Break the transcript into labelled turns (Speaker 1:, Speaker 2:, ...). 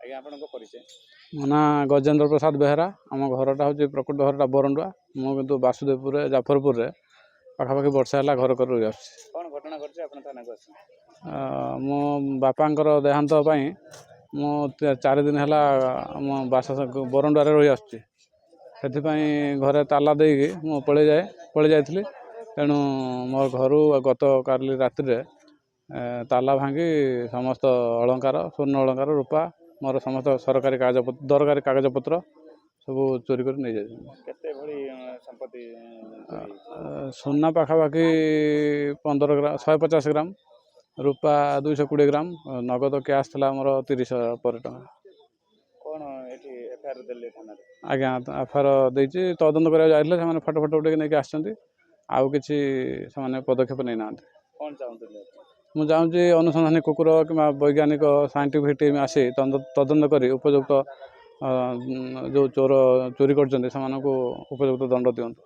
Speaker 1: ଆଜ୍ଞା ଆପଣଙ୍କ ପରିଚୟ?
Speaker 2: ମୋ ନାଁ ଗଜେନ୍ଦ୍ର ପ୍ରସାଦ ବେହେରା। ଆମ ଘରଟା ହେଉଛି ପ୍ରକୃତ ଘରଟା ବରଣ୍ଡୁଆ। ମୁଁ କିନ୍ତୁ ବାସୁଦେବପୁରରେ ଜାଫରପୁରରେ ପାଖାପାଖି ବର୍ଷେ ହେଲା ଘର କରି ରହି ଆସୁଛି।
Speaker 1: କ'ଣ ଘଟଣା ଘଟିଛି ଆପଣ ଥାନାକୁ ଆସିଛନ୍ତି?
Speaker 2: ମୋ ବାପାଙ୍କର ଦେହାନ୍ତ ପାଇଁ ମୁଁ 4 ଦିନ ହେଲା ମୋ ବରଣ୍ଡୁଆରେ ରହି ଆସୁଛି। ସେଥିପାଇଁ ଘରେ ତାଲା ଦେଇକି ମୁଁ ପଳେଇ ଯାଇଥିଲି। ତେଣୁ ମୋ ଘରୁ ଗତକାଲି ରାତିରେ ତାଲା ଭାଙ୍ଗି ସମସ୍ତ ଅଳଙ୍କାର, ସ୍ୱର୍ଣ୍ଣ ଅଳଙ୍କାର, ରୂପା, ମୋର ସମସ୍ତ ଦରକାରୀ କାଗଜପତ୍ର ସବୁ ଚୋରି କରି ନେଇଯାଇଛନ୍ତି।
Speaker 1: କେତେ ଭଳି ସମ୍ପତ୍ତି?
Speaker 2: ସୁନା ପାଖାପାଖି 150 ଗ୍ରାମ, ରୂପା 220 ଗ୍ରାମ, ନଗଦ କ୍ୟାସ୍ ଥିଲା ଆମର 30,000 ପରେ ଟଙ୍କା।
Speaker 1: କ'ଣ ଏଠି ଏଫଆଇଆର ଦେଲେ ଥାନାରେ?
Speaker 2: ଆଜ୍ଞା ଏଫଆଇଆର ଦେଇଛି। ତଦନ୍ତ କରିବାକୁ ଯାଇଥିଲେ, ସେମାନେ ଫଟୋ ଉଠେଇକି ନେଇକି ଆସିଛନ୍ତି। ଆଉ କିଛି ସେମାନେ ପଦକ୍ଷେପ ନେଇନାହାନ୍ତି।
Speaker 1: କ'ଣ ଚାହୁଁଥିଲେ?
Speaker 2: ମୁଁ ଚାହୁଁଛି ଅନୁସନ୍ଧାନୀ କୁକୁର କିମ୍ବା ବୈଜ୍ଞାନିକ ସାଇଣ୍ଟିଫିକ୍ ଟିମ୍ ଆସି ତଦନ୍ତ କରି ଉପଯୁକ୍ତ ଯେଉଁ ଚୋରି କରିଛନ୍ତି ସେମାନଙ୍କୁ ଉପଯୁକ୍ତ ଦଣ୍ଡ ଦିଅନ୍ତୁ।